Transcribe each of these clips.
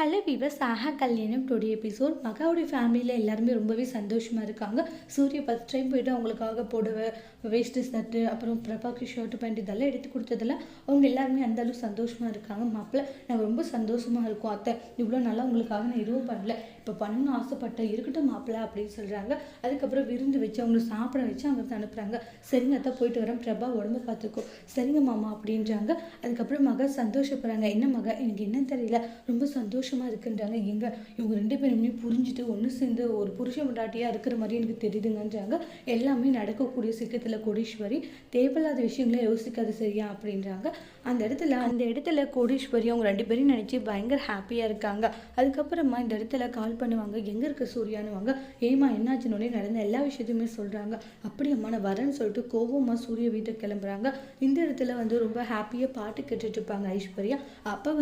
Hello viewers, ஆஹா கல்யாணம் today episode. மகாவுடைய ஃபேமிலியில் எல்லாருமே ரொம்பவே சந்தோஷமாக இருக்காங்க. சூரிய ஃபஸ்ட் டைம் போய்ட்டு அவங்களுக்காக புடவை, வேஸ்ட்டு ஷர்ட்டு, அப்புறம் பிரபாக்கு ஷர்ட்டு பேண்ட் இதெல்லாம் எடுத்து கொடுத்ததில் அவங்க எல்லாருமே அந்தளவு சந்தோஷமாக இருக்காங்க. மாப்பிள்ளை, நாங்கள் ரொம்ப சந்தோஷமாக இருக்கோம் அத்தை, இவ்வளோ நாளாக உங்களுக்காக நான் எதுவும் பண்ணல, இப்போ பண்ணணும்னு ஆசைப்பட்டேன், இருக்கட்டும் மாப்பிள்ளை அப்படின்னு சொல்கிறாங்க. அதுக்கப்புறம் விருந்து வச்சு அவங்களை சாப்பிட வச்சு அவங்க அனுப்புகிறாங்க. சரிங்க அத்தை, போயிட்டு வரேன், பிரபா உடம்பு பார்த்துக்கோ. சரிங்க மாமா அப்படின்றாங்க. அதுக்கப்புறம் மகா சந்தோஷப்படுறாங்க. என்ன மகா, எனக்கு என்னன்னு தெரியல, ரொம்ப சந்தோஷமாக இருக்குன்றாங்க. எங்க இவங்க ரெண்டு பேருமே புரிஞ்சுட்டு ஒன்று சேர்ந்து ஒரு புருஷ முண்டாட்டியாக இருக்கிற மாதிரி எனக்கு தெரியுதுங்கன்றாங்க. எல்லாமே நடக்கக்கூடிய சீக்கிரத்தில் கோடீஸ்வரி தேவையில்லாத விஷயங்களே யோசிக்காது சரியா அப்படின்றாங்க. அந்த இடத்துல கோடீஸ்வரி அவங்க ரெண்டு பேரும் நினச்சி பயங்கர ஹாப்பியாக இருக்காங்க. அதுக்கப்புறமா இந்த இடத்துல கால் பண்ணுவாங்க. எங்கே இருக்க சூர்யானுவாங்க. ஏமா என்னாச்சுன்னு நடந்த எல்லா விஷயத்தையுமே சொல்கிறாங்க. அப்படியம்மா நான் வரேன்னு சொல்லிட்டு கோவமாக சூரிய வீட்டுக்கு கிளம்புறாங்க. இந்த இடத்துல ரொம்ப ஹாப்பியாக பாட்டு கேட்டுட்டு இருப்பாங்க ஐஸ்வர்யா. அப்போ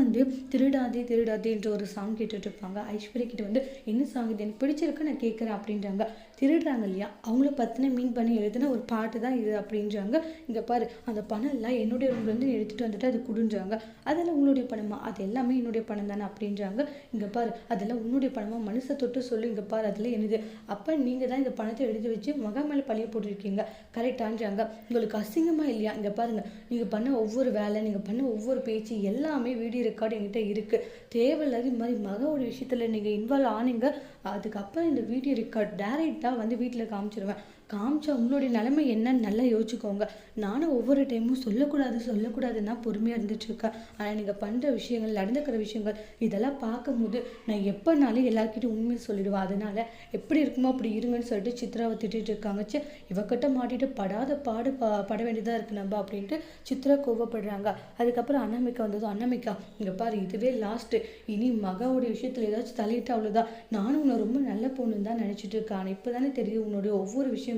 திருடாதே திருடாதேன்ற ஒரு சாங் கேட்டுட்டு இருப்பாங்க. ஐஸ்வர்யா கிட்ட என்ன சாங் இது, எனக்கு பிடிச்சிருக்கு, நான் கேட்குறேன் அப்படின்றாங்க. திருடுறாங்க இல்லையா, அவங்கள பற்றின மீன் பண்ணி எழுதுன ஒரு பாட்டு தான் இது அப்படின்றாங்க. இங்கே பாரு, அந்த பணம் எல்லாம் என்னுடைய ரூம்லேருந்து எடுத்துகிட்டு வந்துட்டு அது குடுன்றாங்க. அதெல்லாம் உன்னுடைய பணமா, அது எல்லாமே என்னுடைய பணம் தானே அப்படின்றாங்க. இங்கே பாரு, அதெல்லாம் உன்னுடைய பணமா, மனசை தொட்டு சொல்லு, இங்கே பாரு அதில் என்னது, அப்போ நீங்கள் தான் இந்த பணத்தை எடுத்து வச்சு மகா மேலே பழிய போட்டிருக்கீங்க கரெக்டான்றாங்க. உங்களுக்கு அசிங்கமாக இல்லையா, இங்கே பாருங்கள், நீங்கள் பண்ண ஒவ்வொரு வேலை, நீங்கள் பண்ண ஒவ்வொரு பேச்சு எல்லாமே வீடியோ ரெக்கார்டு என்கிட்ட இருக்குது. தேவையில்லாத இது மாதிரி மகாவோட விஷயத்தில் நீங்கள் இன்வால்வ் ஆனீங்க, அதுக்கப்புறம் இந்த வீடியோ ரெக்கார்ட் டேரெக்டாக வீட்டில் காமிச்சிருவேன். காமிச்சா உங்களுடைய நிலைமை என்னன்னு நல்லா யோசிச்சுக்கோங்க. நானும் ஒவ்வொரு டைமும் சொல்லக்கூடாதுன்னா பொறுமையாக இருந்துட்டுருக்கேன். ஆனால் நீங்கள் பண்ணுற விஷயங்கள், நடந்துக்கிற விஷயங்கள் இதெல்லாம் பார்க்கும்போது நான் எப்போனாலும் எல்லாருக்கிட்டையும் உண்மையை சொல்லிடுவேன். அதனால் எப்படி இருக்குமோ அப்படி இருங்கன்னு சொல்லிட்டு சித்ராவை திட்டிகிட்டு இருக்காங்க. இவக்கிட்ட மாட்டிட்டு பட வேண்டியதாக இருக்குது நம்ம அப்படின்ட்டு சித்ரா கோவப்படுறாங்க. அதுக்கப்புறம் அனாமிகா அனாமிகா, இங்கே பாரு, இதுவே லாஸ்ட்டு, இனி மகாவுடைய விஷயத்தில் ஏதாச்சும் தலையிட்டு அவ்வளோதான். நானும் உன்னை ரொம்ப நல்ல பொண்ணுன்னு தான் நினச்சிட்டு இருக்கேன். ஆனால் இப்போ தானே தெரியுது உன்னுடைய ஒவ்வொரு விஷயங்களுமே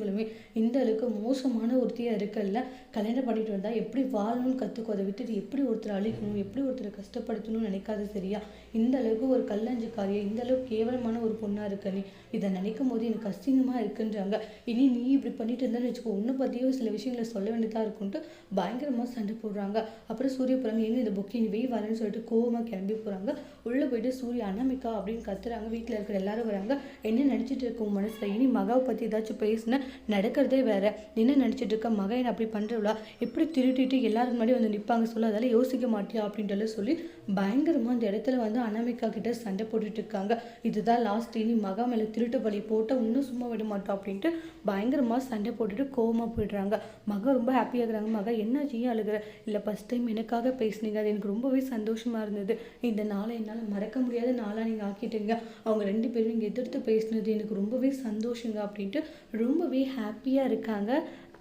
இந்த அளவுக்கு மோசமான ஒருத்தியாக இருக்கல்ல. கல்யாணம் பண்ணிட்டு வந்தால் எப்படி வாழணும்னு கற்றுக்கோ, அதை விட்டுட்டு எப்படி ஒருத்தர் அழிக்கணும், எப்படி ஒருத்தரை கஷ்டப்படுத்தணும்னு நினைக்காது சரியா. இந்த அளவுக்கு ஒரு கல்லஞ்சுக்காரியா, இந்த அளவுக்கு கேவலமான ஒரு பொண்ணாக இருக்க நீ, இதை நினைக்கும் போது எனக்கு அசிங்கமாக இருக்குன்றாங்க. இனி நீ இப்படி பண்ணிட்டு இருந்தான்னு வச்சுக்கோ, ஒன்று பற்றியோ சில விஷயங்களை சொல்ல வேண்டியதாக இருக்குன்ட்டு பயங்கரமாக சண்டை போடுறாங்க. அப்புறம் சூரிய போகிறாங்க. எங்கே இந்த புக்கி நீ வெய் வரேன்னு சொல்லிட்டு கோவமாக கிளம்பி போகிறாங்க. உள்ளே போயிட்டு சூரிய அனாமிகா அப்படின்னு கத்துறாங்க. வீட்டில் இருக்கிற எல்லாரும் வராங்க. என்ன நினச்சிட்டு இருக்க உன் மனசில், இனி மகாவை பற்றி ஏதாச்சும் பேசுன நடக்கிறதே வேற, என்ன நினச்சிட்டு இருக்க, மகன் அப்படி பண்ணுறவளா, எப்படி திருட்டிட்டு எல்லாரும் முன்னாடி நிற்பாங்க சொல்ல, அதெல்லாம் யோசிக்க மாட்டியா அப்படின்றத சொல்லி பயங்கரமாக அந்த இடத்துல அனாமிகா கிட்ட சண்டை போட்டுட்டு இருக்காங்க. இதுதான் லாஸ்ட், இனி மகா மேலே திருட்டு பலி போட்டால் இன்னும் சும்மா விட மாட்டோம் அப்படின்ட்டு பயங்கரமாக சண்டை போட்டுட்டு கோவமாக போயிடுறாங்க. மகா ரொம்ப ஹாப்பியாகிறாங்க. மகா என்ன செய்ய அழுகிற, இல்லை ஃபஸ்ட் டைம் எனக்காக பேசுனீங்க, அது எனக்கு ரொம்பவே சந்தோஷமாக இருந்தது. இந்த நாளை என்னால் மறக்க முடியாத நாளாக நீங்கள் ஆக்கிட்டீங்க. அவங்க ரெண்டு பேரும் நீங்கள் எதிர்த்து பேசினது எனக்கு ரொம்பவே சந்தோஷங்க அப்படின்ட்டு ரொம்பவே ஹாப்பியாக இருக்காங்க.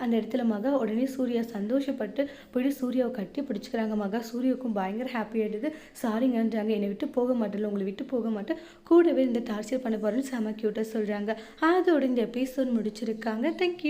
அந்த இடத்துல மகா உடனே சூர்யா சந்தோஷப்பட்டு போயிட்டு சூர்யாவை கட்டி பிடிச்சிக்கிறாங்க. மகா சூர்யாவுக்கும் பயங்கர ஹாப்பி ஆகிடுது. சாரிங்கன்றாங்க, என்னை விட்டு போக மாட்டேன், உங்களை விட்டு போக மாட்டேன், கூடவே இந்த டார்ச்சர் பண்ண போகிறேன்னு செம க்யூட்டாக சொல்கிறாங்க. அதோட இந்த எபிசோட் முடிச்சிருக்காங்க. தேங்க்யூ.